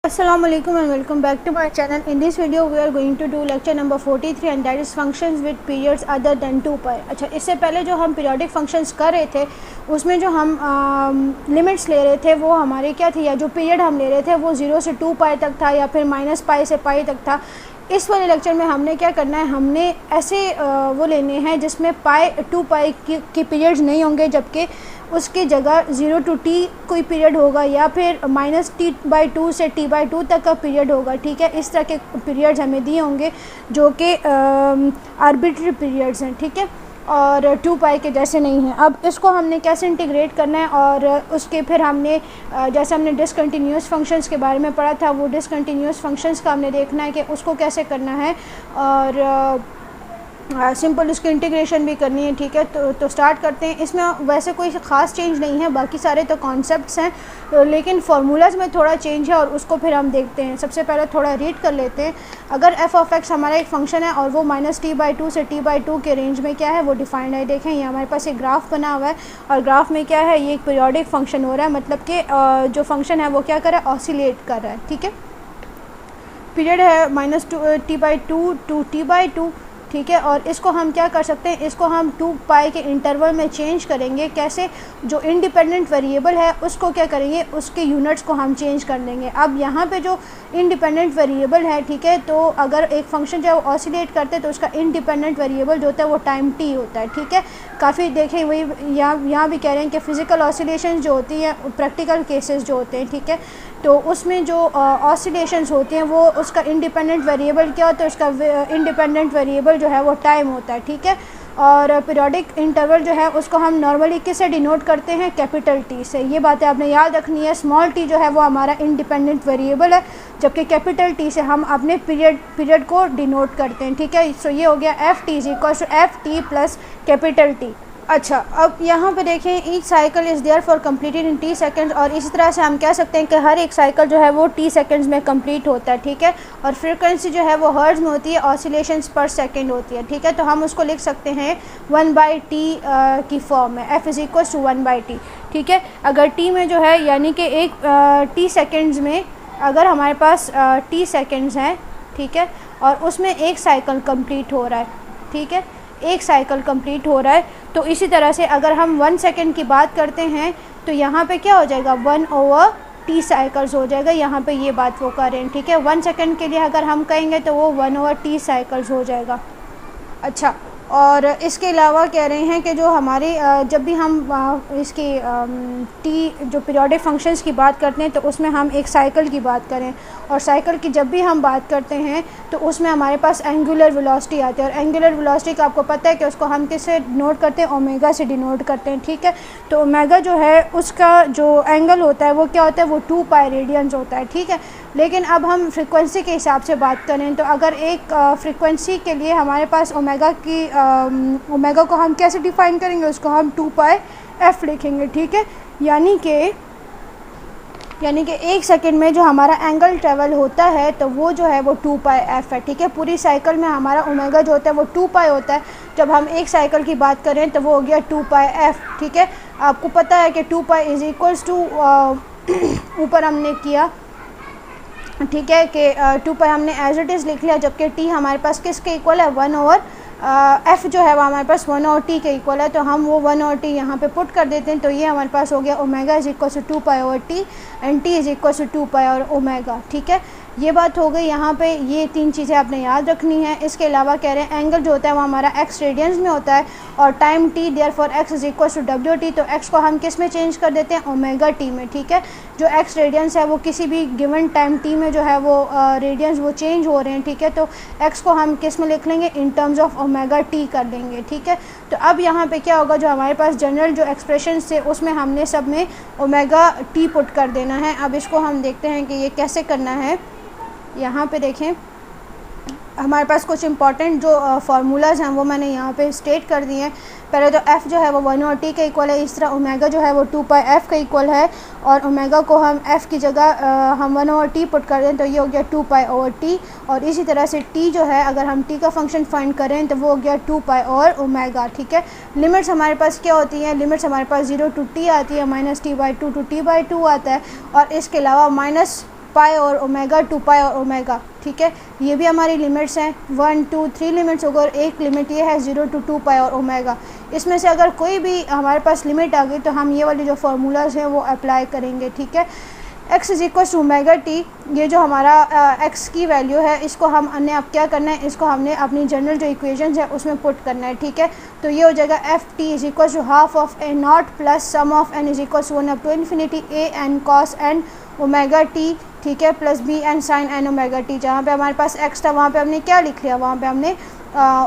Assalamu alaikum and welcome back to my channel. In this video we are going to do lecture number 43 and that is functions with periods other than 2 pi. अच्छा, इससे पहले जो हम periodic functions कर रहे थे उसमें जो हम लिमिट्स ले रहे थे वो हमारे क्या थी, या जो पीरियड हम ले रहे थे वो 0 से 2 पाई तक था या फिर माइनस पाई से पाई तक था। इस वाले लेक्चर में हमने क्या करना है, हमने ऐसे वो लेने हैं जिसमें पाई 2 पाई की पीरियड्स नहीं होंगे, जबकि उसकी जगह 0 to t कोई पीरियड होगा या फिर -t/2 से t/2 तक का पीरियड होगा। ठीक है, इस तरह के पीरियड्स हमें दिए होंगे जो कि आर्बिट्री पीरियड्स हैं। ठीक है, और 2 पाई के जैसे नहीं हैं। अब इसको हमने कैसे इंटीग्रेट करना है, और उसके फिर हमने जैसे हमने डिसकंटिन्यूस फंक्शंस के बारे में पढ़ा था, वो डिसकंटिन्यूस फंक्शंस का हमने देखना है कि उसको कैसे करना है, और सिंपल उसकी इंटीग्रेशन भी करनी है। ठीक है, तो स्टार्ट करते हैं। इसमें वैसे कोई ख़ास चेंज नहीं है, बाकी सारे तो कॉन्सेप्ट्स हैं, लेकिन फार्मूलाज में थोड़ा चेंज है और उसको फिर हम देखते हैं। सबसे पहले थोड़ा रीड कर लेते हैं। अगर f(x) हमारा एक फ़ंक्शन है और वो -t/2 से t/2 के रेंज में क्या है वो डिफाइंड है। देखें, ये हमारे पास एक ग्राफ बना हुआ है और ग्राफ में क्या है, ये एक पीरियोडिक फंक्शन हो रहा है, मतलब कि जो फंक्शन है वो क्या कर रहा है, ऑसिलेट कर रहा है। ठीक है, पीरियड है -t/2 to t/2। ठीक है, और इसको हम क्या कर सकते हैं, इसको हम 2 पाई के इंटरवल में चेंज करेंगे। कैसे, जो इंडिपेंडेंट वेरिएबल है उसको क्या करेंगे, उसके यूनिट्स को हम चेंज कर देंगे। अब यहाँ पे जो इंडिपेंडेंट वेरिएबल है, ठीक है, तो अगर एक फंक्शन जो है वो ऑसिलेट करते हैं तो उसका इंडिपेंडेंट वेरिएबल जो होता है वो टाइम t होता है। ठीक है, काफ़ी देखें, वही यहाँ भी कह रहे हैं कि फ़िज़िकल ऑसिलेशन जो होती हैं, प्रैक्टिकल केसेस जो होते हैं, ठीक है, तो उसमें जो ऑसिलेशंस होती हैं वो उसका इंडिपेंडेंट वेरिएबल क्या होता है, उसका इंडिपेंडेंट वेरिएबल जो है वो टाइम होता है। ठीक है, और पीरियोडिक इंटरवल जो है उसको हम नॉर्मली किससे डिनोट करते हैं, कैपिटल टी से। ये बातें आपने याद रखनी है। स्मॉल टी जो है वो हमारा इंडिपेंडेंट वेरिएबल है, जबकि कैपिटल टी से हम अपने पीरियड को डिनोट करते हैं। ठीक है, सो ये हो गया FT प्लस कैपिटल टी। अच्छा, अब यहाँ पे देखें, each cycle is there for completed in t seconds, और इसी तरह से हम कह सकते हैं कि हर एक साइकिल जो है वो t सेकेंड्स में कंप्लीट होता है। ठीक है, और फ्रीक्वेंसी जो है वो हर्ट्ज़ में होती है, ऑसिलेशंस पर सेकंड होती है। ठीक है, तो हम उसको लिख सकते हैं 1/t की फॉर्म में, f = 1/t। ठीक है, अगर t में जो है यानी कि एक t सेकेंड्स में अगर हमारे पास t सेकेंड्स हैं, ठीक है, और उसमें एक साइकिल कंप्लीट हो रहा है, ठीक है, एक साइकिल कंप्लीट हो रहा है, तो इसी तरह से अगर हम 1 सेकेंड की बात करते हैं तो यहाँ पे क्या हो जाएगा, 1/t साइकिल्स हो जाएगा। यहाँ पे ये बात वो कर रहे हैं। ठीक है, 1 सेकेंड के लिए अगर हम कहेंगे तो वो 1/t साइकिल्स हो जाएगा। अच्छा, और इसके अलावा कह रहे हैं कि जो हमारे जब भी हम इसकी जो पीरियोडिक फंक्शंस की बात करते हैं तो उसमें हम एक साइकिल की बात करें, और साइकिल की जब भी हम बात करते हैं तो उसमें हमारे पास एंगुलर वेलोसिटी आती है, और एंगुलर वेलोसिटी का आपको पता है कि उसको हम किससे डिनोट करते हैं, ओमेगा से डिनोट करते हैं। ठीक है, तो ओमेगा जो है उसका जो एंगल होता है वो क्या होता है, वो 2 पाई रेडियंस होता है। ठीक है, लेकिन अब हम फ्रीक्वेंसी के हिसाब से बात करें तो अगर एक फ्रीक्वेंसी के लिए हमारे पास ओमेगा को हम कैसे डिफ़ाइन करेंगे, उसको हम 2 पाई f लिखेंगे। ठीक है, यानी कि 1 सेकंड में जो हमारा एंगल ट्रेवल होता है तो वो जो है वो 2 पाई f है। ठीक है, पूरी साइकिल में हमारा ओमेगा जो होता है वो 2 पाई होता है। जब हम एक साइकिल की बात करें तो वो हो गया 2 पाई f। ठीक है, आपको पता है कि 2 पाई = ऊपर हमने किया, ठीक है, कि 2 पाई हमने एज इट इज़ लिख लिया, जबकि t हमारे पास किसके इक्वल है, 1/f जो है वो हमारे पास 1/t के इक्वल है, तो हम वो 1/t यहाँ पे पुट कर देते हैं। तो ये हमारे पास हो गया ओमेगा = 2 पाई/t एंड t = 2 पाई और ओमेगा। ठीक है, ये बात हो गई। यहाँ पे ये 3 चीज़ें आपने याद रखनी है। इसके अलावा कह रहे हैं एंगल जो होता है वो हमारा x रेडियंस में होता है, और time t, therefore x = wt, तो x को हम किस में चेंज कर देते हैं, ओमेगा t में। ठीक है, जो x रेडियंस है वो किसी भी गिवन टाइम t में जो है वो रेडियंस वो चेंज हो रहे हैं। ठीक है, तो x को हम किस में लिख लेंगे, in terms of omega t कर देंगे। ठीक है, तो अब यहाँ पे क्या होगा, जो हमारे पास जनरल जो एक्सप्रेशन थे उसमें हमने सब में ओमेगा t पुट कर देना है। अब इसको हम देखते हैं कि ये कैसे करना है। यहाँ पे देखें, हमारे पास कुछ इंपॉर्टेंट जो फार्मूलाज हैं वो मैंने यहाँ पे स्टेट कर दिए हैं। पहले तो f जो है वो 1/t के इक्वल है, इस तरह ओमेगा जो है वो 2 पाई f के इक्वल है, और ओमेगा को हम f की जगह हम 1/t पुट कर दें तो ये हो गया 2 पाई/t, और इसी तरह से t जो है अगर हम t का फंक्शन फाइंड करें तो वो हो गया 2 पाई और ओमेगा। ठीक है, लिमिट्स हमारे पास क्या होती हैं, लिमिट्स हमारे पास 0 to t आती है, -t/2 to t/2 आता है, और इसके अलावा पाई और ओमेगा, 2 पाई और ओमेगा, ठीक है। ये भी हमारी लिमिट्स हैं, 1 2 3 लिमिट्स होगा और एक लिमिट ये है 0 to 2 पाई और ओमेगा। इसमें से अगर कोई भी हमारे पास लिमिट आ गई तो हम ये वाली जो फार्मूलाज हैं वो अप्लाई करेंगे, ठीक है। x is equal to omega T, ये जो हमारा x की वैल्यू है इसको हमने अब क्या करना है, इसको हमने अपनी जनरल जो इक्वेशन है उसमें पुट करना है, ठीक है। तो ये हो जाएगा f t is equal to half of a naught plus sum of n is equal to 1 up to infinity a n cos n omega t, ठीक है, plus b n sine n omega t. जहाँ पे हमारे पास x था वहाँ पे हमने क्या लिख लिया, वहाँ पे हमने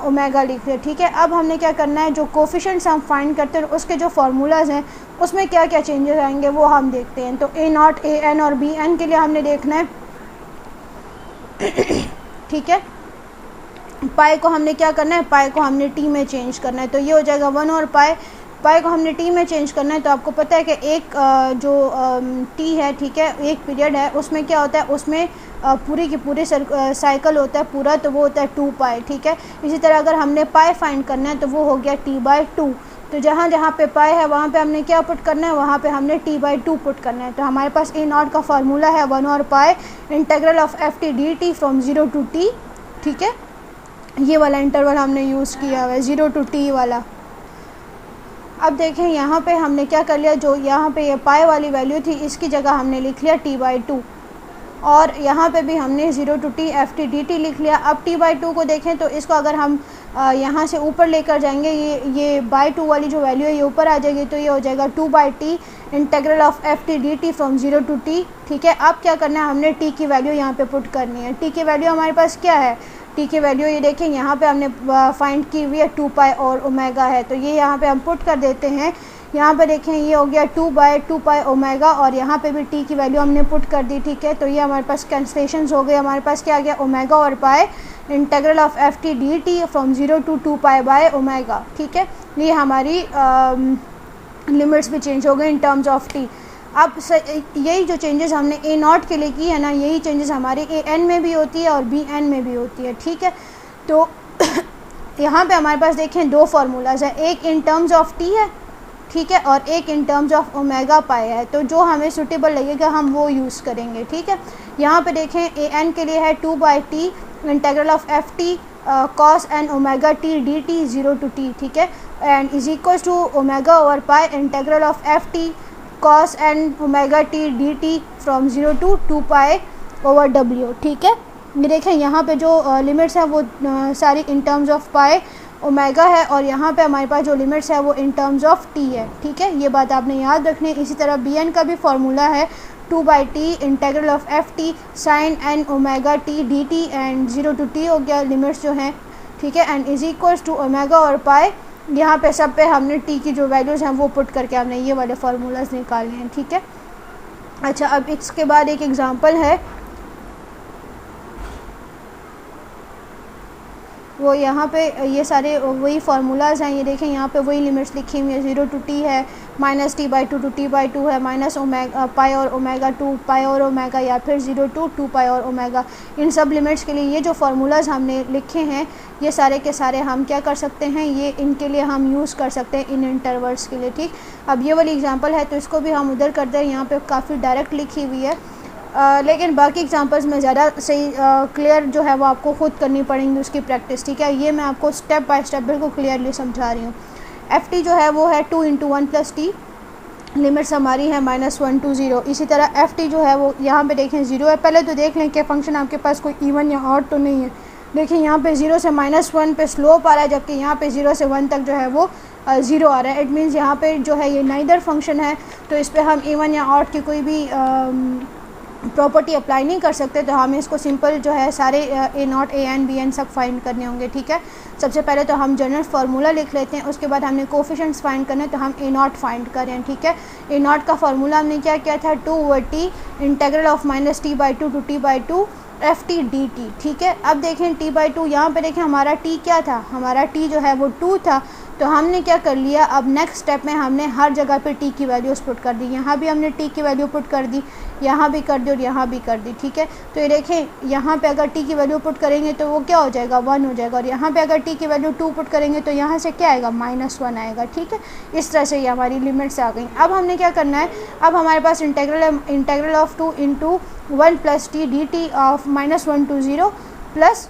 ओमेगा लिख लिया, ठीक है। अब हमने क्या करना है, जो कोफिशिएंट्स हम फाइंड करते हैं उसके जो फार्मूलाज हैं उसमें क्या क्या चेंजेस आएंगे वो हम देखते हैं। तो ए नॉट, ए एन और बी एन के लिए हमने देखना है, ठीक है। पाई को हमने क्या करना है, पाई को हमने टी में चेंज करना है, तो ये हो जाएगा 1 और पाई को हमने टी में चेंज करना है। तो आपको पता है कि एक जो टी है, ठीक है, एक पीरियड है उसमें क्या होता है, उसमें पूरी की पूरी साइकिल होता है पूरा, तो वो होता है 2 पाई, ठीक है। इसी तरह अगर हमने पाई फाइंड करना है तो वो हो गया t/2। तो जहाँ जहाँ पे पाई है वहाँ पे हमने क्या पुट करना है, वहाँ पे हमने t/2 पुट करना है। तो हमारे पास ए नॉट का फार्मूला है 1 और pi integral of F T D T from 0 to t, ठीक है। ये वाला इंटरवल हमने यूज़ किया हुआ है 0 to t वाला। अब देखें यहाँ पे हमने क्या कर लिया, जो यहाँ पे ये पाई वाली वैल्यू थी इसकी जगह हमने लिख लिया t/2 और यहाँ पे भी हमने 0 to t F T D T लिख लिया। अब t/2 को देखें तो इसको अगर हम यहाँ से ऊपर लेकर जाएंगे, ये बाई 2 वाली जो वैल्यू है ये ऊपर आ जाएगी, तो ये हो जाएगा 2/t integral of F T D T from 0 to t, ठीक है। अब क्या करना है, हमने t की वैल्यू यहाँ पे पुट करनी है। t की वैल्यू हमारे पास क्या है, t की वैल्यू ये देखें यहाँ पे हमने फाइंड की हुई है 2 पाई और ओमेगा है, तो ये यहाँ पे हम पुट कर देते हैं। यहाँ पे देखें ये हो गया 2/2 पाई ओमेगा और यहाँ पे भी t की वैल्यू हमने पुट कर दी, ठीक है। तो ये हमारे पास कैंसलेशंस हो गए, हमारे पास क्या आ गया, ओमेगा और pi integral of F T D T from 0 to 2 pi by omega, ठीक है। ये हमारी लिमिट्स भी चेंज हो गए इन टर्म्स ऑफ t। अब यही जो चेंजेस हमने ए नॉट के लिए की है ना, यही चेंजेस हमारे ए एन में भी होती है और बी एन में भी होती है, ठीक है। तो यहाँ पे हमारे पास देखें दो फार्मूलाज है, एक इन टर्म्स ऑफ टी है, ठीक है, और एक इन टर्म्स ऑफ ओमेगा पाई है। तो जो हमें सूटेबल लगेगा हम वो यूज़ करेंगे, ठीक है। यहाँ पे देखें ए एन के लिए है 2/t integral of F t cos n omega t D t 0 to t, ठीक है, and is equal to omega over pi integral of F t cos n omega t D T from 0 to 2 pi over डब्ल्यू, ठीक है। ये देखें यहाँ पे जो लिमिट्स हैं वो सारी in terms of pi omega है और यहाँ पे हमारे पास जो लिमिट्स है वो इन टर्म्स ऑफ टी है, ठीक है। ये बात आपने याद रखनी है। इसी तरह बी एन का भी फार्मूला है 2/t integral of F t sine n omega t D t and 0 to t हो गया लिमिट्स जो हैं, ठीक है, and is equals to omega और पाई। यहाँ पे सब पे हमने टी की जो वैल्यूज़ हैं वो पुट करके हमने ये वाले फार्मूलाज निकालने हैं, ठीक है। अच्छा, अब इसके बाद एक एग्ज़ाम्पल है, वो यहाँ पे ये सारे वही फार्मूलाज हैं। ये देखें यहाँ पे वही लिमिट्स लिखी हुई है, 0 to t है, -t/2 to t/2 है, माइनस ओमेगा पाई और ओमेगा 2 पाई और ओमेगा, या फिर 0 to 2 पाई और ओमेगा। इन सब लिमिट्स के लिए ये जो फार्मूलाज हमने लिखे हैं ये सारे के सारे हम क्या कर सकते हैं, ये इनके लिए हम यूज़ कर सकते हैं इन इंटरवल्स के लिए, ठीक। अब ये वाली एग्जाम्पल है तो इसको भी हम उधर करते हैं, यहाँ पर काफ़ी डायरेक्ट लिखी हुई है, लेकिन बाकी एग्जांपल्स में ज़्यादा सही क्लियर जो है वो आपको ख़ुद करनी पड़ेंगी उसकी प्रैक्टिस, ठीक है। ये मैं आपको स्टेप बाय स्टेप बिल्कुल क्लियरली समझा रही हूँ। एफ टी जो है वो है 2 × 1 + t, लिमिट्स हमारी है -1 to 0। इसी तरह एफ टी जो है वो यहाँ पे देखें 0 है। पहले तो देख लें कि फंक्शन आपके पास कोई इवन या ऑड तो नहीं है। देखिए यहाँ पे 0 से -1 पे स्लोप आ रहा है, जबकि यहाँ पे 0 से 1 तक जो है वो 0 आ रहा है। इट मीन्स यहाँ पे जो है ये नाइदर फंक्शन है, तो इस पर हम इवन या ऑड की कोई भी प्रॉपर्टी अप्लाई नहीं कर सकते। तो हमें इसको सिंपल जो है सारे A naught, A N, B N सब फाइंड करने होंगे, ठीक है। सबसे पहले तो हम जनरल फार्मूला लिख लेते हैं, उसके बाद हमने कोफिशिएंट्स फाइंड करने, तो हम ए नॉट फाइंड करें, ठीक है। ए नॉट का फार्मूला हमने क्या किया था, 2/t integral of -t/2 to t/2 f T D T, ठीक है। अब देखें t/2, यहाँ पे देखें हमारा t क्या था, हमारा t जो है वो 2 था, तो हमने क्या कर लिया, अब नेक्स्ट स्टेप में हमने हर जगह पे टी की वैल्यूज़ पुट कर दी। यहाँ भी हमने टी की वैल्यू पुट कर दी, यहाँ भी कर दी और यहाँ भी कर दी, ठीक है। तो ये देखें यहाँ पे अगर टी की वैल्यू पुट करेंगे तो वो क्या हो जाएगा, 1 हो जाएगा, और यहाँ पे अगर टी की वैल्यू 2 पुट करेंगे तो यहाँ से क्या आएगा, -1 आएगा, ठीक है। इस तरह से ये हमारी लिमिट्स आ गई। अब हमने क्या करना है, अब हमारे पास integral of 2 into 1 plus T D T of -1 to 0 plus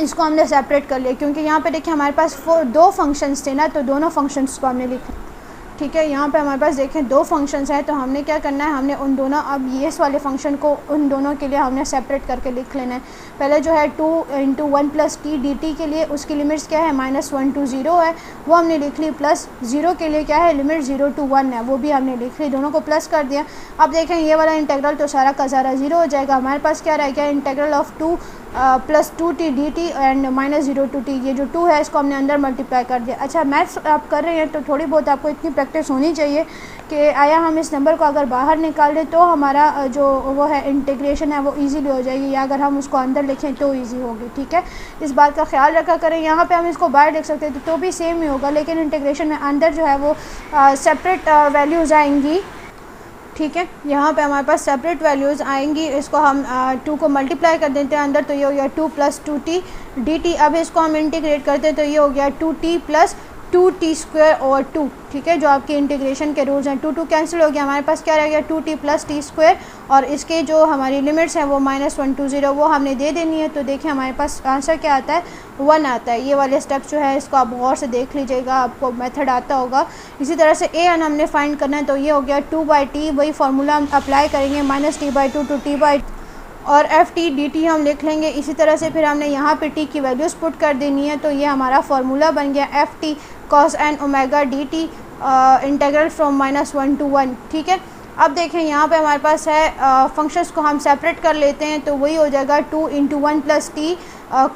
इसको हमने सेपरेट कर लिया, क्योंकि यहाँ पे देखिए हमारे पास 2 फंक्शंस थे ना, तो दोनों फंक्शंस को हमने लिखा, ठीक है। यहाँ पे हमारे पास देखें 2 फंक्शंस हैं, तो हमने क्या करना है, हमने उन दोनों, अब ये इस वाले फंक्शन को उन दोनों के लिए हमने सेपरेट करके लिख लेना है। पहले जो है 2 into 1 plus T D T के लिए उसकी लिमिट्स क्या है, -1 to 0 है, वो हमने लिख ली, प्लस 0 के लिए क्या है, लिमिट 0 to 1 है, वो भी हमने लिख ली, दोनों को प्लस कर दिया। अब देखें ये वाला इंटेग्रल तो सारा का सारा 0 हो जाएगा। हमारे पास क्या रह गया, integral of 2 plus 2t dt and -0 to t, ये जो 2 है इसको हमने अंदर मल्टीप्लाई कर दिया। अच्छा, मैथ्स आप कर रहे हैं तो थोड़ी बहुत आपको इतनी प्रैक्टिस होनी चाहिए कि आया हम इस नंबर को अगर बाहर निकाल दें तो हमारा जो वो है इंटीग्रेशन है वो इजीली हो जाएगी, या अगर हम उसको अंदर लिखें तो इजी होगी, ठीक है। इस बात का ख्याल रखा करें। यहाँ पे हम इसको बाहर लिख सकते थे तो भी सेम ही होगा, लेकिन इंटीग्रेशन में अंदर जो है वो सेपरेट वैल्यूज़ आएंगी, ठीक है। यहाँ पे हमारे पास सेपरेट वैल्यूज़ आएंगी, इसको हम 2 को मल्टीप्लाई कर देते हैं अंदर, तो ये हो गया 2 प्लस 2t dt। अब इसको हम इंटीग्रेट करते हैं तो ये हो गया 2t plus 2t square over 2, ठीक है, जो आपके इंटीग्रेशन के रूल्स हैं। 2 कैंसिल हो गया, हमारे पास क्या रह गया, 2t प्लस टी स्क्वायर, और इसके जो हमारी लिमिट्स हैं वो -1 to 0 वो हमने दे देनी है। तो देखिए हमारे पास आंसर क्या आता है, 1 आता है। ये वाले स्टेप जो है इसको आप गौर से देख लीजिएगा, आपको मेथड आता होगा। इसी तरह से a n हमने फाइंड करना है, तो ये हो गया 2/t, वही फार्मूला हम अप्लाई करेंगे, -t/2 to t/, और ft dt हम लिख लेंगे। इसी तरह से फिर हमने यहाँ पे t की वैल्यूज़ पुट कर देनी है, तो ये हमारा फार्मूला बन गया ft cos n omega dt integral from -1 to 1, ठीक है। अब देखें यहाँ पे हमारे पास है फंक्शंस को हम सेपरेट कर लेते हैं, तो वही हो जाएगा 2 into 1 plus T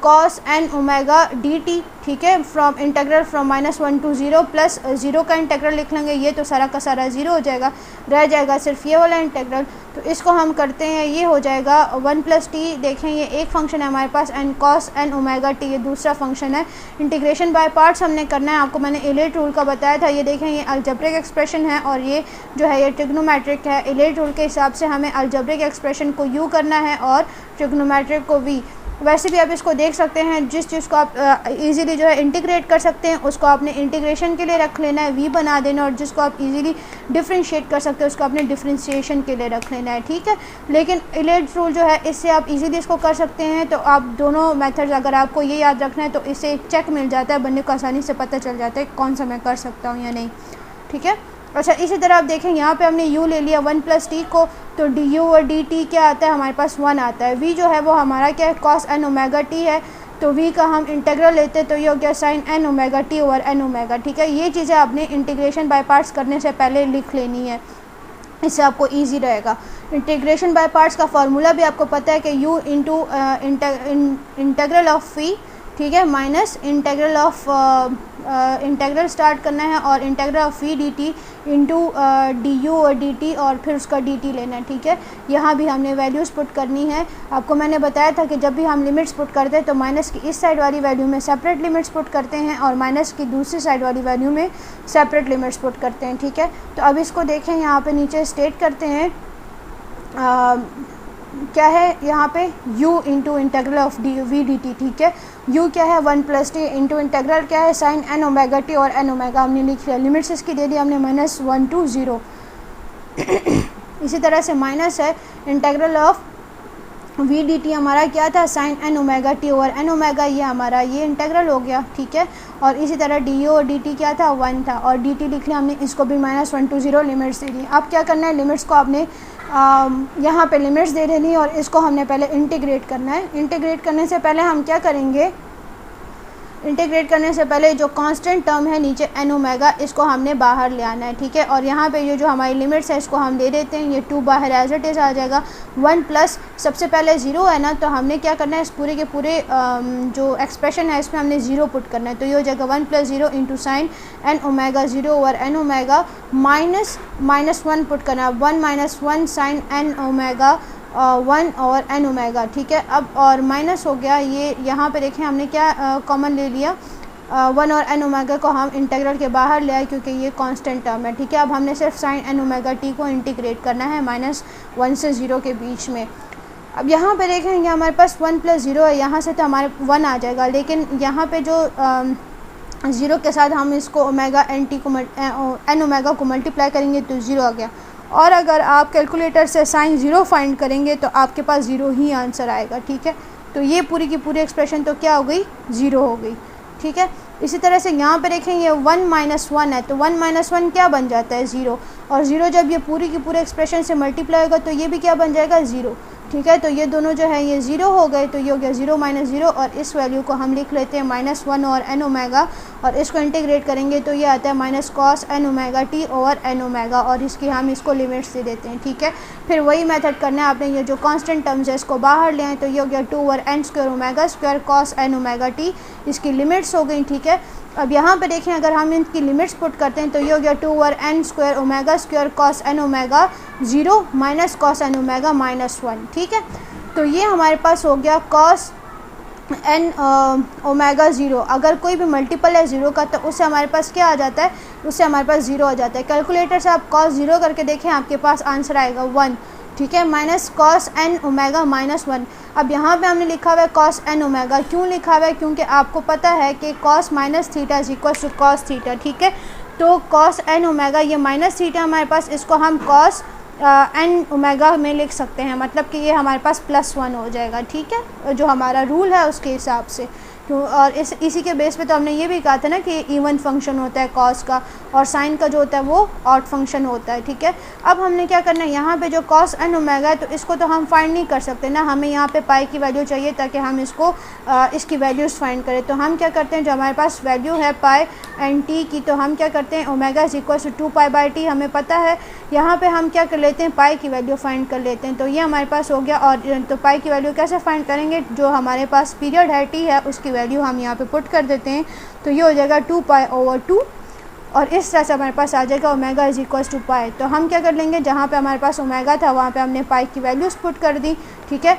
cos n omega dt, ठीक है, from integral from -1 to 0 plus 0 का इंटेग्रल लिख लेंगे, ये तो सारा का सारा 0 हो जाएगा, रह जाएगा सिर्फ ये वाला इंटेग्रल। तो इसको हम करते हैं, ये हो जाएगा 1 प्लस टी, देखें ये एक फंक्शन है हमारे पास, and cos n omega T ये दूसरा फंक्शन है। इंटीग्रेशन बाय पार्ट्स हमने करना है, आपको मैंने इलेट रूल का बताया था। ये देखें ये अलजेब्रिक एक्सप्रेशन है और ये जो है ये ट्रिग्नोमेट्रिक है। इलेट रूल के हिसाब से हमें अलजेब्रिक एक्सप्रेशन को u करना है और ट्रिग्नोमेट्रिक को v। वैसे भी आप इसको देख सकते हैं, जिस चीज़ को आप इजीली जो है इंटीग्रेट कर सकते हैं उसको आपने इंटीग्रेशन के लिए रख लेना है, v बना देना, और जिसको आप इजीली डिफरेंशिएट कर सकते हैं उसको आपने डिफरेंशिएशन के लिए रख लेना है, ठीक है। लेकिन इलेट रूल जो है इससे आप इजीली इसको कर सकते हैं। तो आप दोनों मेथड्स, अगर आपको ये याद रखना है तो इससे एक चेक मिल जाता है, बंदे को आसानी से पता चल जाता है कौन सा मैं कर सकता हूँ या नहीं, ठीक है। अच्छा, इसी तरह आप देखें यहाँ पे हमने u ले लिया 1 प्लस टी को, तो du और dt क्या आता है, हमारे पास 1 आता है। v जो है वो हमारा क्या है, cos n ओमेगा t है, तो v का हम इंटीग्रल लेते हैं तो ये हो गया sin n omega t over n omega, ठीक है। ये चीज़ें आपने इंटीग्रेशन बाय पार्ट्स करने से पहले लिख लेनी है, इससे आपको ईजी रहेगा। इंटीग्रेशन बाय पार्ट्स का फार्मूला भी आपको पता है कि u into integral of v, ठीक है, minus integral of integral start करना है और integral of v dt into du और dt और फिर उसका dt लेना है, ठीक है। यहाँ भी हमने वैल्यूज़ पुट करनी है। आपको मैंने बताया था कि जब भी हम लिमिट्स पुट करते हैं तो माइनस की इस साइड वाली वैल्यू में सेपरेट लिमिट्स पुट करते हैं और माइनस की दूसरी साइड वाली वैल्यू में सेपरेट लिमिट्स पुट करते हैं, ठीक है। तो अब इसको देखें, यहाँ पे नीचे स्टेट करते हैं क्या है यहाँ पे u into integral of v dt, ठीक है। u क्या है 1 प्लस टी इंटू इंटेग्रल क्या है sin n ओमेगा t और n ओमेगा हमने लिख लिया। लिमिट्स इसकी दे दी हमने -1 to 0। इसी तरह से माइनस है इंटेग्रल ऑफ v dt हमारा क्या था, sin n omega t over n omega, ये हमारा ये इंटेग्रल हो गया, ठीक है। और इसी तरह du और dt क्या था, 1 था, और dt लिख लिया हमने, इसको भी -1 to 0 लिमिट्स दे दी। अब क्या करना है, लिमिट्स को आपने यहाँ पे लिमिट्स दे देनी है और इसको हमने पहले इंटीग्रेट करना है। इंटीग्रेट करने से पहले हम क्या करेंगे, इंटीग्रेट करने से पहले जो कांस्टेंट टर्म है नीचे n ओमेगा, इसको हमने बाहर ले आना है, ठीक है। और यहाँ पे ये जो हमारी लिमिट्स है इसको हम दे देते हैं, ये 2 बाहर एज इट इज़ आ जाएगा। 1 प्लस सबसे पहले 0 है ना, तो हमने क्या करना है, इस पूरे के पूरे जो एक्सप्रेशन है इसमें हमने 0 पुट करना है, तो ये हो जाएगा 1 plus 0 into sine n omega 0 over n omega minus -1 put करना है, 1 - 1 साइन n ओमेगा 1 और n ओमेगा, ठीक है। अब और माइनस हो गया, ये यहाँ पे देखें हमने क्या कॉमन ले लिया, वन और एन ओमेगा को हम इंटीग्रल के बाहर ले आए क्योंकि ये कांस्टेंट टर्म है, ठीक है। अब हमने सिर्फ साइन एन ओमेगा टी को इंटीग्रेट करना है -1 से 0 के बीच में। अब यहाँ पे देखेंगे हमारे पास 1 + 0 है, यहाँ से तो हमारे 1 आ जाएगा, लेकिन यहाँ पे जो 0 के साथ हम इसको ओमेगा एन टी को एन ओमेगा को मल्टीप्लाई करेंगे तो 0 आ गया। और अगर आप कैलकुलेटर से साइन 0 फाइंड करेंगे तो आपके पास 0 ही आंसर आएगा, ठीक है। तो ये पूरी की पूरी एक्सप्रेशन तो क्या हो गई, 0 हो गई, ठीक है। इसी तरह से यहाँ पे देखेंगे 1 - 1 है, तो 1 - 1 क्या बन जाता है, 0। और 0 जब ये पूरी की पूरी एक्सप्रेशन से मल्टीप्लाई होगा तो ये भी क्या बन जाएगा, 0, ठीक है। तो ये दोनों जो है ये 0 हो गए, तो ये हो गया 0 - 0। और इस वैल्यू को हम लिख लेते हैं -1 और एन ओमेगा, और इसको इंटीग्रेट करेंगे तो ये आता है -cos n omega t over n omega, और इसकी हम इसको लिमिट्स दे देते हैं, ठीक है। फिर वही मेथड करना है आपने, ये जो कांस्टेंट टर्म्स है इसको बाहर ले आए, तो ये हो गया 2/n² omega square cos n omega T, इसकी लिमिट्स हो गई, ठीक है। अब यहाँ पे देखें अगर हम इनकी लिमिट्स पुट करते हैं तो ये हो गया 2/n² omega square cos n omega 0 - cos n omega -1, ठीक है। तो ये हमारे पास हो गया cos n ओमेगा 0। अगर कोई भी मल्टीपल है 0 का तो उससे हमारे पास क्या आ जाता है, उससे हमारे पास 0 आ जाता है। कैलकुलेटर से आप cos 0 करके देखें, आपके पास आंसर आएगा 1, ठीक है, -cos n ओमेगा -1। अब यहाँ पे हमने लिखा हुआ है cos n ओमेगा, क्यों लिखा हुआ है, क्योंकि आपको पता है कि cos - थीटा = cos थीटा, ठीक है। तो cos n ओमेगा ये माइनस थीटा हमारे पास, इसको हम cos n ओमेगा में लिख सकते हैं, मतलब कि ये हमारे पास +1 हो जाएगा, ठीक है, जो हमारा रूल है उसके हिसाब से। क्यों, और इसी के बेस पे तो हमने ये भी कहा था ना कि इवन फंक्शन होता है cos का, और साइन का जो होता है वो ऑड फंक्शन होता है, ठीक है। अब हमने क्या करना है, यहाँ पे जो cos n ओमेगा है तो इसको तो हम फाइंड नहीं कर सकते ना, हमें यहाँ पे पाई की वैल्यू चाहिए ताकि हम इसको इसकी वैल्यूज़ फाइंड करें। तो हम क्या करते हैं, जो हमारे पास वैल्यू है पाई एंड टी की, तो हम क्या करते हैं, ओमेगा = 2π/t हमें पता है। यहाँ पे हम क्या कर लेते हैं, पाई की वैल्यू फाइंड कर लेते हैं, तो ये हमारे पास हो गया। और तो पाई की वैल्यू कैसे फाइंड करेंगे, जो हमारे पास पीरियड है टी है उसकी वैल्यू हम यहाँ पे पुट कर देते हैं, तो ये हो जाएगा 2π/2, और इस तरह से हमारे पास आ जाएगा ओमेगा = पाई। तो हम क्या कर लेंगे, जहाँ पे हमारे पास ओमेगा था वहाँ पे हमने पाई की वैल्यूज़ पुट कर दी, ठीक है।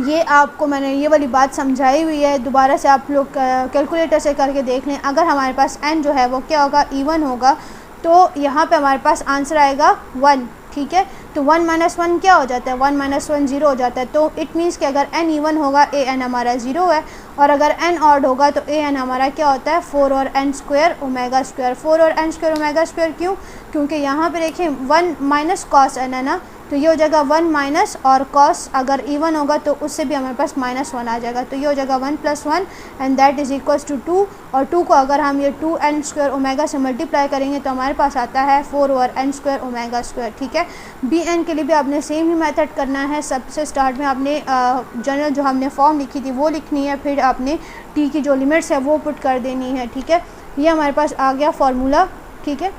ये आपको मैंने ये वाली बात समझाई हुई है, दोबारा से आप लोग कैलकुलेटर से करके देख लें। अगर हमारे पास n जो है वो क्या होगा, इवन होगा, तो यहाँ पे हमारे पास आंसर आएगा 1, ठीक है। तो 1 - 1 क्या हो जाता है, 1 - 1 0 हो जाता है। तो इट मीन्स कि अगर n इवन होगा an हमारा 0 है, और अगर n ऑड होगा तो an हमारा क्या होता है, 4 और n² ओमेगा स्क्वायर। 4 और n² ओमेगा स्क्वायर क्यों, क्योंकि यहाँ पे देखें 1 - cos n है ना, तो ये हो जाएगा 1 माइनस, और cos अगर इवन होगा तो उससे भी हमारे पास -1 आ जाएगा, तो ये हो जाएगा 1 + 1 and that is equals to 2। और 2 को अगर हम ये 2n² ओमेगा से मल्टीप्लाई करेंगे तो हमारे पास आता है 4 और n² ओमेगा स्क्वायर, ठीक है। bn के लिए भी आपने सेम ही मेथड करना है। सबसे स्टार्ट में आपने जनरल जो हमने फॉर्म लिखी थी वो लिखनी है, फिर आपने t की जो लिमिट्स है वो पुट कर देनी है, ठीक है। ये हमारे पास आ गया फार्मूला, ठीक है।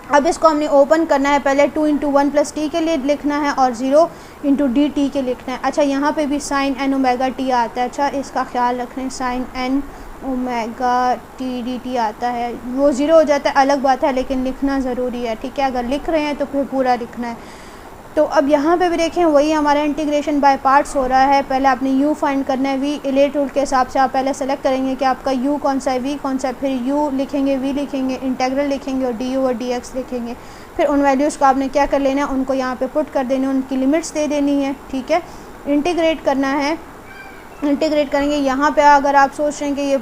अब इसको हमने ओपन करना है, पहले 2 × 1 + t के लिए लिखना है और 0 × dt के लिखना है। अच्छा, यहाँ पे भी sin n ओमेगा t आता है, अच्छा इसका ख्याल रखें, sin n omega t dt आता है, वो 0 हो जाता है अलग बात है, लेकिन लिखना ज़रूरी है, ठीक है। अगर लिख रहे हैं तो फिर पूरा लिखना है। तो अब यहाँ पे भी देखें वही हमारा इंटीग्रेशन बाय पार्ट्स हो रहा है। पहले आपने u फाइंड करना है, v इले टूल के हिसाब से आप पहले सेलेक्ट करेंगे कि आपका u कौन सा है, v कौन सा है, फिर u लिखेंगे, v लिखेंगे, इंटीग्रल लिखेंगे और du और dx लिखेंगे। फिर उन वैल्यूज़ को आपने क्या कर लेना है, उनको यहाँ पे पुट कर देना, उनकी लिमिट्स दे देनी है, ठीक है। इंटीग्रेट करना है, इंटीग्रेट करेंगे। यहाँ पर अगर आप सोच रहे हैं कि ये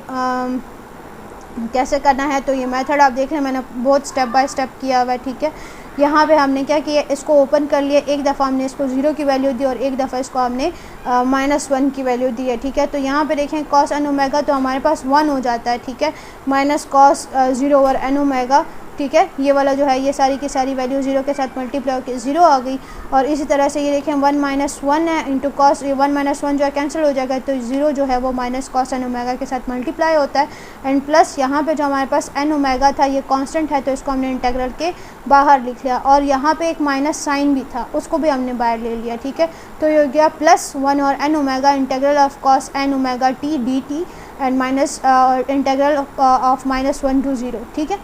कैसे करना है, तो ये मेथड आप देख रहे हैं, मैंने बहुत स्टेप बाय स्टेप किया हुआ है, ठीक है। यहाँ पे हमने क्या किया, इसको ओपन कर लिया, एक दफ़ा हमने इसको 0 की वैल्यू दी और एक दफ़ा इसको हमने -1 की वैल्यू दी है, ठीक है। तो यहाँ पे देखें cos n ओमेगा तो हमारे पास 1 हो जाता है, ठीक है, -cos 0 ओवर n ओमेगा, ठीक है। ये वाला जो है ये सारी की सारी वैल्यू 0 के साथ मल्टीप्लाई होकर 0 आ गई। और इसी तरह से ये देखें 1 - 1 है इंटू cos, 1 - 1 जो है कैंसिल हो जाएगा, तो 0 जो है वो -cos n ओमेगा के साथ मल्टीप्लाई होता है। एंड प्लस यहाँ पे जो हमारे पास n ओमेगा था ये कांस्टेंट है, तो इसको हमने इंटीग्रल के बाहर लिख लिया। और यहाँ पे एक माइनस साइन भी था, उसको भी हमने बाहर ले लिया, ठीक है। तो ये हो गया +1 और n omega integral of cos n omega t dt and minus integral of -1 to 0, ठीक है।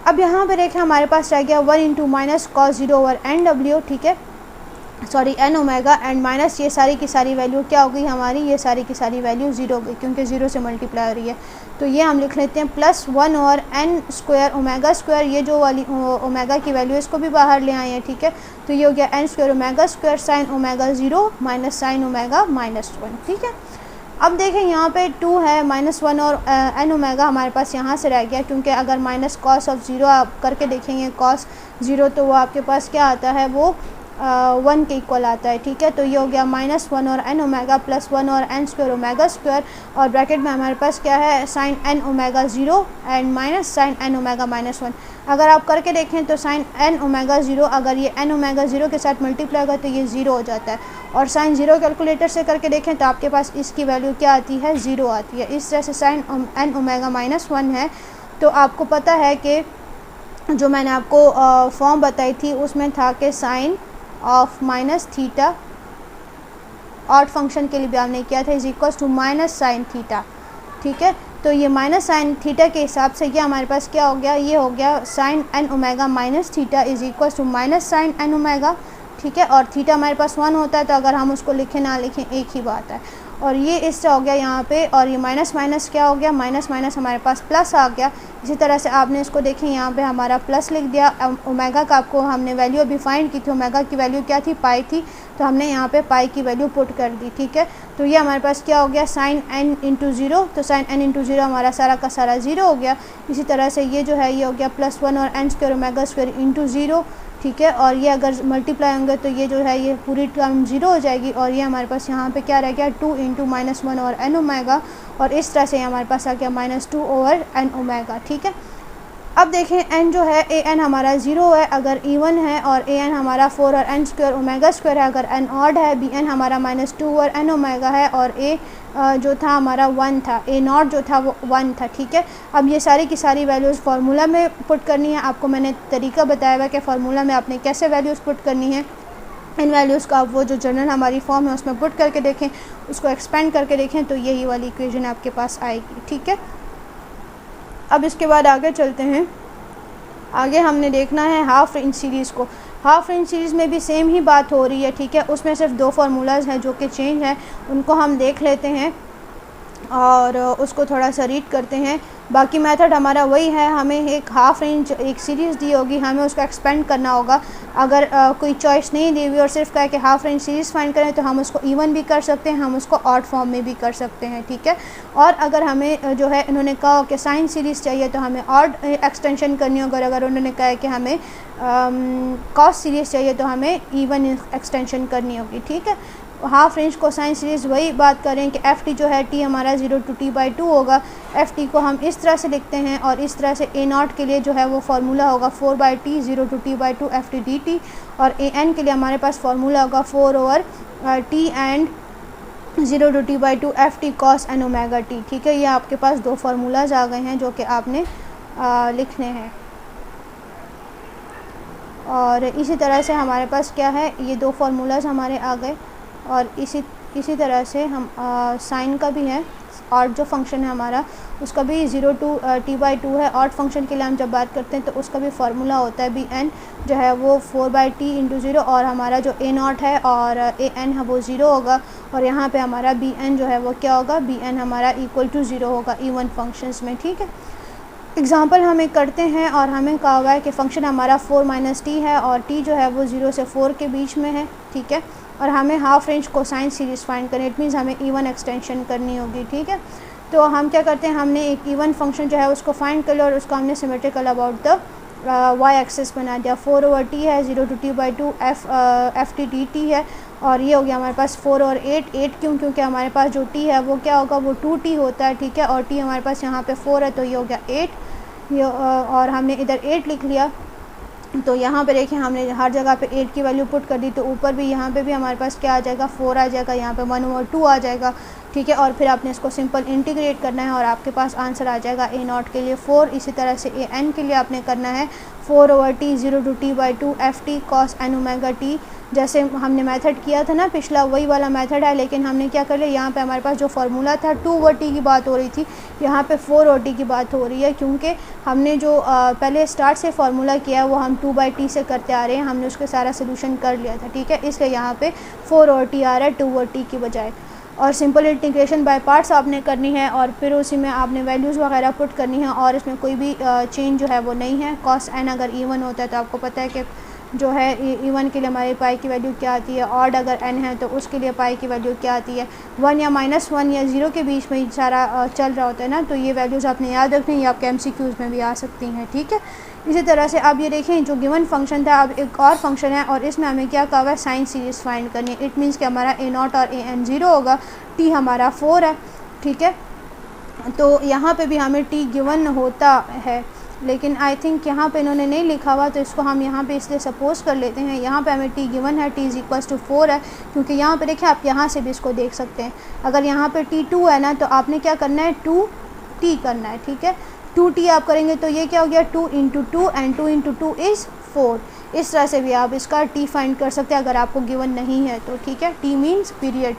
अब यहाँ पे देखें हमारे पास रह गया 1 × -cos 0 ओवर n w, ठीक है। Sorry n omega and minus ये सारी की सारी वैल्यू क्या हो गई हमारी, ये सारी की सारी वैल्यू ज़ीरो हो गई क्योंकि ज़ीरो से मल्टीप्लाई हो रही है। तो ये हम लिख लेते हैं प्लस 1 और एन स्क्वायर ओमेगा स्क्वायर, ये जो वाली ओमेगा की वैल्यू इसको भी बाहर ले आए हैं, ठीक है। तो ये हो गया n square omega square sine omega 0 minus sine omega -1, ठीक है। अब देखें यहाँ पे 2 है, -1 और एन ओमेगा हमारे पास यहाँ से रह गया, क्योंकि अगर माइनस कॉस ऑफ 0 आप करके देखेंगे कॉस 0 तो वो आपके पास क्या आता है, वो 1 के इक्वल आता है, ठीक है। तो ये हो गया -1 और एन ओमेगा प्लस 1 और एन स्क्वायर ओमेगा स्क्वायर, और ब्रैकेट में हमारे पास क्या है sine n omega 0 and minus sine n omega -1। अगर आप करके देखें तो साइन एन ओमेगा 0 अगर ये एन ओमेगा 0 के साथ मल्टीप्लाई होगा तो ये 0 हो जाता है, और साइन 0 कैलकुलेटर से करके देखें तो आपके पास इसकी वैल्यू क्या आती है, 0 आती है। इस तरह से साइन एन ओमेगा -1 है। तो आपको पता है कि जो मैंने आपको फॉर्म बताई थी उसमें था कि sine of minus theta odd function के लिए भी हमने किया था is equal to minus sine theta, ठीक है। तो ये माइनस साइन थीटा के हिसाब से ये हमारे पास क्या हो गया, ये हो गया sine n omega minus theta is equal to minus sine n omega, ठीक है। और थीटा हमारे पास 1 होता है तो अगर हम उसको लिखें ना लिखें एक ही बात है। और ये इससे हो गया यहाँ पे, और ये माइनस माइनस क्या हो गया, माइनस माइनस हमारे पास प्लस आ गया। इसी तरह से आपने इसको देखें यहाँ पे हमारा प्लस लिख दिया। ओमेगा का आपको हमने वैल्यू अभी फाइंड की थी, ओमेगा की वैल्यू क्या थी, पाई थी, तो हमने यहाँ पे पाई की वैल्यू पुट कर दी, ठीक है। तो ये हमारे पास क्या हो गया साइन एन इंटू 0, तो साइन एन इंटू 0 हमारा सारा का सारा 0 हो गया। इसी तरह से ये जो है ये हो गया प्लस 1 और n square omega square into 0, ठीक है। और ये अगर मल्टीप्लाई होंगे तो ये जो है ये पूरी टर्म 0 हो जाएगी, और ये हमारे पास यहाँ पे क्या रह गया 2 इंटू -1 और एन ओमेगा, और इस तरह से हमारे पास आ गया -2 ओवर एन ओमेगा, ठीक है। अब देखें n जो है ए एन हमारा 0 है अगर इवन है, और ए एन हमारा 4 और एन स्क्वायर ओमेगा स्क्वायर है अगर n ऑड है, बी एन हमारा -2 और एन ओमेगा है, और ए जो था हमारा 1 था, ए नॉट जो था वो 1 था, ठीक है। अब ये सारी की सारी वैल्यूज़ फार्मूला में पुट करनी है। आपको मैंने तरीका बताया हुआ कि फार्मूला में आपने कैसे वैल्यूज़ पुट करनी है। इन वैल्यूज़ का आप वो जो जनरल हमारी फॉर्म है उसमें पुट करके देखें, उसको एक्सपेंड करके देखें तो यही वाली इक्वेशन आपके पास आएगी, ठीक है। अब इसके बाद आगे चलते हैं। आगे हमने देखना है हाफ रेंज सीरीज़ को। हाफ रेंज सीरीज़ में भी सेम ही बात हो रही है, ठीक है। उसमें सिर्फ 2 फार्मूलाज हैं जो कि चेंज हैं, उनको हम देख लेते हैं और उसको थोड़ा सा रीड करते हैं। बाकी मेथड हमारा वही है, हमें एक हाफ रेंज एक सीरीज़ दी होगी, हमें उसका एक्सपेंड करना होगा। अगर कोई चॉइस नहीं दी हुई और सिर्फ कहे कि हाफ रेंज सीरीज़ फाइंड करें तो हम उसको इवन भी कर सकते हैं, हम उसको ऑड फॉर्म में भी कर सकते हैं, ठीक है। और अगर हमें जो है इन्होंने कहा कि साइन सीरीज़ चाहिए तो हमें ऑड एक्सटेंशन करनी होगी, और अगर उन्होंने कहा कि हमें कॉस सीरीज़ चाहिए तो हमें इवन एक्सटेंशन करनी होगी, ठीक है। हाफ रेंज कोसाइन सीरीज़ वही बात करें कि एफ टी जो है टी हमारा 0 to t/2 होगा। एफ टी को हम इस तरह से लिखते हैं, और इस तरह से ए नॉट के लिए जो है वो फार्मूला होगा 4/t 0 to t/2 f T D T, और ए एन के लिए हमारे पास फार्मूला होगा 4/t and 0 to t/2 f t cos n omega t, ठीक है। ये आपके पास 2 फार्मूलाज आ गए हैं जो कि आपने लिखने हैं। और इसी तरह से हमारे पास क्या है, ये 2 फार्मूलाज हमारे आ गए, और इसी तरह से हम साइन का भी है, और जो फंक्शन है हमारा उसका भी 0 to t/2 है। ऑड फंक्शन के लिए हम जब बात करते हैं तो उसका भी फार्मूला होता है बी एन जो है वो 4/t × 0, और हमारा जो ए नॉट है और ए एन है वो 0 होगा, और यहाँ पे हमारा बी एन जो है वो क्या होगा, बी एन हमारा इक्वल टू 0 होगा इवन फंक्शंस में, ठीक है। एग्ज़ाम्पल हमें करते हैं, और हमें कहा हुआ है कि फ़ंक्शन हमारा 4 - t है, और t जो है वो 0 से 4 के बीच में है, ठीक है। और हमें half range cosine series find करनी, इट मीन्स हमें इवन एक्सटेंशन करनी होगी, ठीक है। तो हम क्या करते हैं, हमने एक इवन फंक्शन जो है उसको फाइंड कर लिया, और उसको हमने symmetrical about the y axis बना दिया। 4/t है, 0 to t/2 f T D t है, और ये हो गया हमारे पास 4 और 8 क्यों, क्योंकि हमारे पास जो t है वो क्या होगा, वो 2t होता है, ठीक है। और t हमारे पास यहाँ पे 4 है तो ये हो गया 8, ये और हमने इधर 8 लिख लिया। तो यहाँ पे देखें हमने हर जगह पे 8 की वैल्यू पुट कर दी, तो ऊपर भी यहाँ पे भी हमारे पास क्या आ जाएगा, 4 आ जाएगा, यहाँ पे 1/2 आ जाएगा, ठीक है। और फिर आपने इसको सिंपल इंटीग्रेट करना है, और आपके पास आंसर आ जाएगा ए नॉट के लिए 4। इसी तरह से ए एन के लिए आपने करना है 4/t 0 to t/2 f t cos n omega t जैसे हमने मेथड किया था ना पिछला, वही वाला मेथड है, लेकिन हमने क्या कर लिया, यहाँ पे हमारे पास जो फार्मूला था 2/t की बात हो रही थी, यहाँ पे 4/t की बात हो रही है, क्योंकि हमने जो पहले स्टार्ट से फार्मूला किया वो हम 2/t से करते आ रहे हैं, हमने उसका सारा सोल्यूशन कर लिया था, ठीक है। इसलिए यहाँ पे 4/t आ रहा है 2/t की बजाय। और सिंपल इंटीग्रेशन बाय पार्ट्स आपने करनी है और फिर उसी में आपने वैल्यूज़ वगैरह पुट करनी है, और इसमें कोई भी चेंज जो है वो नहीं है। cos n अगर इवन होता है तो आपको पता है कि जो है इवन के लिए हमारे पाई की वैल्यू क्या आती है, ऑड अगर n है तो उसके लिए पाई की वैल्यू क्या आती है, 1 या -1 या 0 के बीच में सारा चल रहा होता है ना, तो ये वैल्यूज़ आपने याद रखनी है, ये आपके MCQs में भी आ सकती हैं, ठीक है। इसी तरह से अब ये देखें जो गिवन फंक्शन था, अब एक और फंक्शन है और इसमें हमें क्या कहा हुआ है, साइन सीरीज़ फाइंड करनी है। इट मीन्स कि हमारा a0 और an 0 होगा, t हमारा 4 है, ठीक है। तो यहाँ पे भी हमें t गिवन होता है, लेकिन आई थिंक यहाँ पे इन्होंने नहीं लिखा हुआ, तो इसको हम यहाँ पे इसलिए सपोज़ कर लेते हैं। यहाँ पे हमें t गिवन है, t = 4 है, क्योंकि यहाँ पे देखिए आप यहाँ से भी इसको देख सकते हैं। अगर यहाँ पे t 2 है ना, तो आपने क्या करना है, 2t करना है, ठीक है। 2t आप करेंगे तो ये क्या हो गया, 2 × 2 एंड 2 × 2 इज़ 4। इस तरह से भी आप इसका t फाइंड कर सकते हैं अगर आपको गिवन नहीं है तो, ठीक है। t मीन्स पीरियड,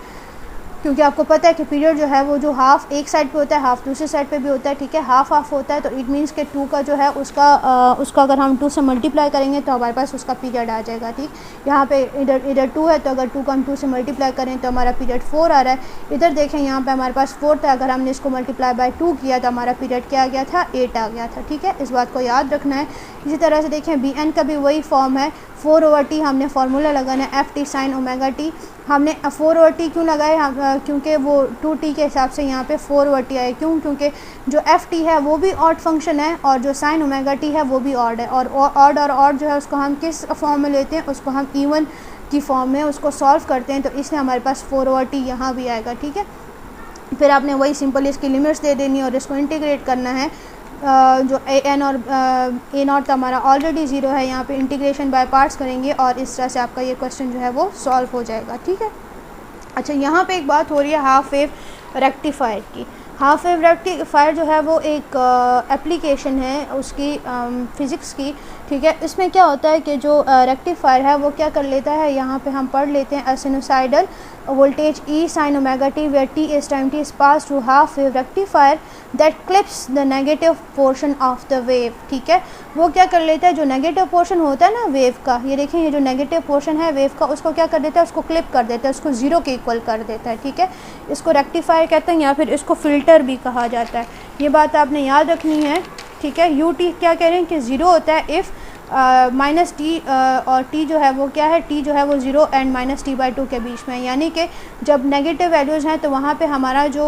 क्योंकि आपको पता है कि पीरियड जो है वो जो हाफ़ एक साइड पे होता है, हाफ़ दूसरी साइड पे भी होता है, ठीक है, हाफ़ होता है। तो इट मीन्स के 2 का जो है उसका अगर हम 2 से मल्टीप्लाई करेंगे तो हमारे पास उसका पीरियड आ जाएगा, ठीक। यहाँ पे इधर 2 है, तो अगर 2 का हम 2 से मल्टीप्लाई करें तो हमारा पीरियड 4 आ रहा है। इधर देखें यहाँ पे हमारे पास 4 था, अगर हमने इसको मल्टीप्लाई बाय 2 किया तो हमारा पीरियड क्या आ गया था, 8 आ गया था, ठीक है। इस बात को याद रखना है। इसी तरह से देखें bn का भी वही फॉर्म है, 4/t हमने फार्मूला लगाना है ft sin ωt। हमने 4/t क्यों लगाए, क्योंकि वो 2t के हिसाब से यहाँ पे 4/t आए, क्योंकि जो ft है वो भी ऑड फंक्शन है और जो sin ωt है वो भी ऑड है, और ऑड और ऑड जो है उसको हम किस फॉर्म में लेते हैं, उसको हम इवन की फॉर्म में उसको सॉल्व करते हैं, तो इसलिए हमारे पास 4/t यहाँ भी आएगा, ठीक है। फिर आपने वही सिंपल इसकी लिमिट्स दे देनी और इसको इंटीग्रेट करना है। जो an और a0 तो हमारा ऑलरेडी 0 है, यहाँ पे इंटीग्रेशन बाय पार्ट्स करेंगे और इस तरह से आपका ये क्वेश्चन जो है वो सॉल्व हो जाएगा, ठीक है। अच्छा, यहाँ पे एक बात हो रही है हाफ वेव रेक्टिफायर की। हाफ वेव रेक्टिफायर जो है वो एक एप्लीकेशन है उसकी फ़िज़िक्स की, ठीक है। इसमें क्या होता है कि जो रेक्टिफायर है वो क्या कर लेता है, यहाँ पे हम पढ़ लेते हैं, sinusoidal voltage E sin ωt where t is time t is passed through half wave rectifier that clips the negative portion of the wave, ठीक है। वो क्या कर लेता है, जो नेगेटिव पोर्शन होता है ना वेव का, ये देखें ये जो नेगेटिव पोर्शन है वेव का, उसको क्या कर देता है, उसको क्लिप कर देता है, उसको ज़ीरो के इक्वल कर देता है, ठीक है। इसको रेक्टिफायर कहते हैं या फिर इसको फ़िल्टर भी कहा जाता है। ये बात आपने याद रखनी है, ठीक है। ut क्या कह रहे हैं कि ज़ीरो होता है इफ़ -t और t जो है वो क्या है, t जो है वो 0 एंड -t/2 के बीच में, यानी कि जब नेगेटिव वैल्यूज़ हैं तो वहाँ पे हमारा जो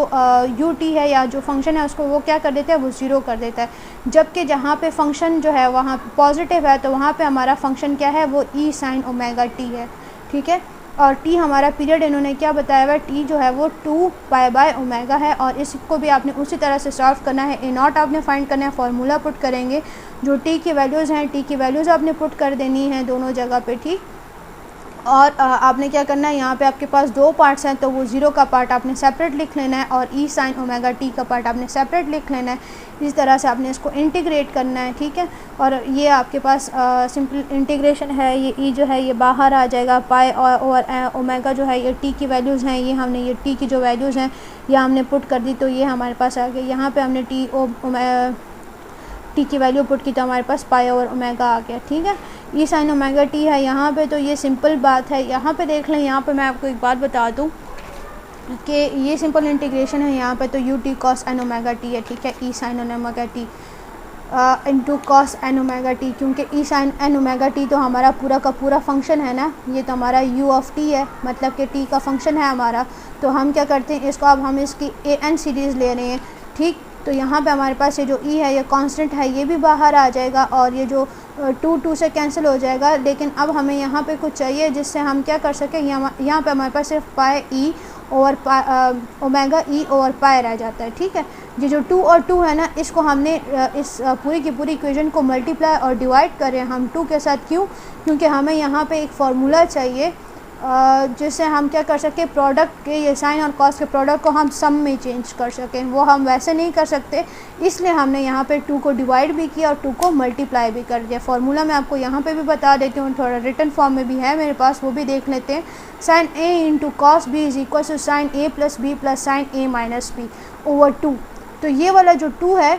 ut है या जो फंक्शन है उसको वो क्या कर देता है, वो 0 कर देता है। जबकि जहाँ पे फंक्शन जो है वहाँ पॉजिटिव है तो वहाँ पे हमारा फंक्शन क्या है, वो e sin ωt है, ठीक है। और t हमारा पीरियड इन्होंने क्या बताया हुआ है, t जो है वो 2π/ω है, और इसको भी आपने उसी तरह से सॉल्व करना है। a0 आपने फाइंड करना है, फार्मूला पुट करेंगे, जो t की वैल्यूज़ हैं t की वैल्यूज़ आपने पुट कर देनी है दोनों जगह पे, ठीक। और आपने क्या करना है, यहाँ पे आपके पास 2 पार्ट्स हैं तो वो 0 का पार्ट आपने सेपरेट लिख लेना है और e sin ωt का पार्ट आपने सेपरेट लिख लेना है। इस तरह से आपने इसको इंटीग्रेट करना है, ठीक है। और ये आपके पास सिंपल इंटीग्रेशन है, ये e जो है ये बाहर आ जाएगा, पाई और ओमेगा जो है ये t की वैल्यूज़ हैं, ये हमने ये t की जो वैल्यूज़ हैं ये हमने पुट कर दी, तो ये हमारे पास आ गया। यहाँ पे हमने t की वैल्यू पुट की तो हमारे पास पाई और ओमेगा आ गया, ठीक है। e sin ωt है यहाँ पे, तो ये सिंपल बात है। यहाँ पे देख लें, यहाँ पे मैं आपको एक बात बता दूँ कि ये सिंपल इंटीग्रेशन है, यहाँ पे तो ut cos n ωt है, ठीक है, e sin n ωt into cos n ωt, क्योंकि e sin n ωt तो हमारा पूरा का पूरा फंक्शन है ना, ये तो हमारा u(t) है, मतलब कि t का फंक्शन है हमारा। तो हम क्या करते हैं, इसको अब हम इसकी an सीरीज़ ले रहे हैं, ठीक। तो यहाँ पे हमारे पास ये जो e है ये कांस्टेंट है, ये भी बाहर आ जाएगा और ये जो 2 से कैंसिल हो जाएगा। लेकिन अब हमें यहाँ पे कुछ चाहिए जिससे हम क्या कर सकें, यहाँ पे हमारे पास सिर्फ पाई e और ओमेगा e ओवर पाई रह जाता है, ठीक है। ये जो 2 और 2 है ना, इसको हमने इस पूरी की पूरी इक्वेशन को मल्टीप्लाई और डिवाइड करें हम 2 के साथ। क्यों? क्योंकि हमें यहाँ पे एक फार्मूला चाहिए जिससे हम क्या कर सकें, प्रोडक्ट के ये साइन और कॉस के प्रोडक्ट को हम सम में चेंज कर सकें। वो हम वैसे नहीं कर सकते, इसलिए हमने यहाँ पे 2 को डिवाइड भी किया और 2 को मल्टीप्लाई भी कर दिया। फार्मूला मैं आपको यहाँ पे भी बता देती हूँ, थोड़ा रिटन फॉर्म में भी है मेरे पास, वो भी देख लेते हैं। Sine a into cos b is equal to sine a plus b plus sine a minus b over 2। तो ये वाला जो 2 है,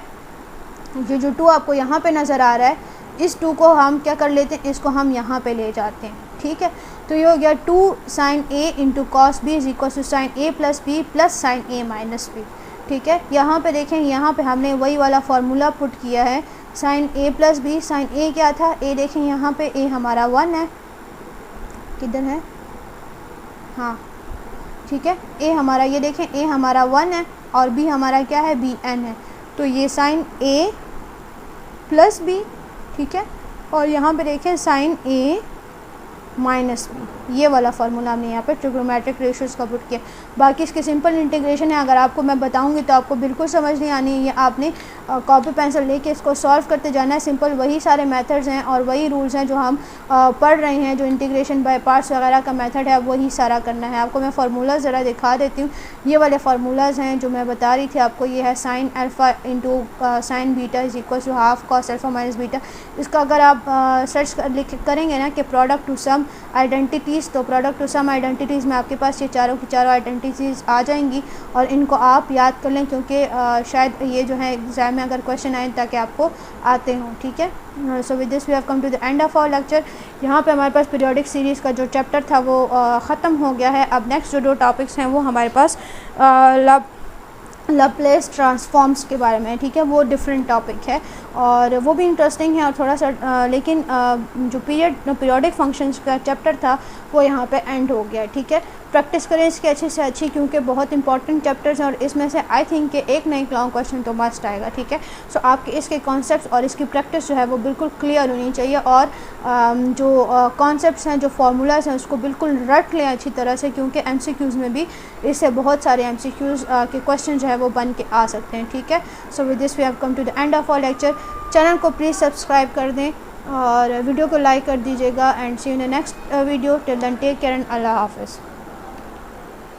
ये जो 2 आपको यहाँ पे नज़र आ रहा है, इस 2 को हम क्या कर लेते हैं, इसको हम यहाँ पे ले जाते हैं, ठीक है। तो ये हो गया 2 sine a into cos b is equal to sine a plus b plus sine a minus b, ठीक है। यहाँ पे देखें, यहाँ पे हमने वही वाला फार्मूला पुट किया है, sign a plus B. Sign ए क्या था, ए देखें यहाँ पे, ए हमारा 1 है, किधर है, हाँ ठीक है, ए हमारा, ये देखें ए हमारा 1 है और बी हमारा क्या है, बी एन है। तो ये साइन ए प्लस बी, ठीक है, और यहाँ पे देखें साइन ए माइनस बी, ये वाला फार्मूला हमने यहाँ पे ट्रिग्नोमेट्रिक रेशियोज़ का पुट किया। बाकी इसके सिंपल इंटीग्रेशन है, अगर आपको मैं बताऊँगी तो आपको बिल्कुल समझ नहीं आनी है। ये आपने कॉपी पेंसिल लेके इसको सॉल्व करते जाना है। सिंपल वही सारे मेथड्स हैं और वही रूल्स हैं जो हम पढ़ रहे हैं, जो इंटीग्रेशन बाय पार्ट्स वगैरह का मेथड है, वही सारा करना है। आपको मैं फार्मूला ज़रा दिखा देती हूँ। ये वाले फार्मूलाज हैं जो मैं बता रही थी आपको। ये है sine alpha into sine beta is equal to half cos alpha minus beta. इसका अगर आप सर्च करेंगे ना कि प्रोडक्ट टू सम आइडेंटिटीज़, तो प्रोडक्ट टू सम आइडेंटिटीज़ में आपके पास ये चारों की चारों आइडेंटिटीज़ आ जाएंगी और इनको आप याद कर लें, क्योंकि शायद ये जो है एग्ज़ाम में अगर क्वेश्चन आए ताकि आपको आते हों, ठीक है। So with this we have come to the end of our lecture. यहाँ पे हमारे पास पीरियोडिक सीरीज़ का जो चैप्टर था वो ख़त्म हो गया है। अब नेक्स्ट जो 2 टॉपिक्स हैं वो हमारे पास लैप्लेस ट्रांसफॉर्म्स के बारे में, ठीक है। वो डिफरेंट टॉपिक है और वो भी इंटरेस्टिंग है और थोड़ा सा लेकिन जो पीरियोडिक फंक्शंस का चैप्टर था वो यहाँ पे एंड हो गया, ठीक है। प्रैक्टिस करें इसकी अच्छी से अच्छी, क्योंकि बहुत इंपॉर्टेंट चैप्टर्स हैं और इसमें से आई थिंक कि एक ना एक लॉन्ग क्वेश्चन तो मस्ट आएगा, ठीक है। सो आपके इसके कॉन्सेप्ट्स और इसकी प्रैक्टिस जो है वो बिल्कुल क्लियर होनी चाहिए और जो कॉन्सेप्ट्स हैं, जो फार्मूलाज हैं, उसको बिल्कुल रट लें अच्छी तरह से, क्योंकि MCQs में भी इससे बहुत सारे MCQs के क्वेश्चन जो है वो बन के आ सकते हैं, ठीक है। So with this we have come to the end of our lecture. Channel को प्लीज़ सब्सक्राइब कर दें और वीडियो को लाइक कर दीजिएगा and see you in the next video. Till then take care and अल्लाह हाफ़िज़।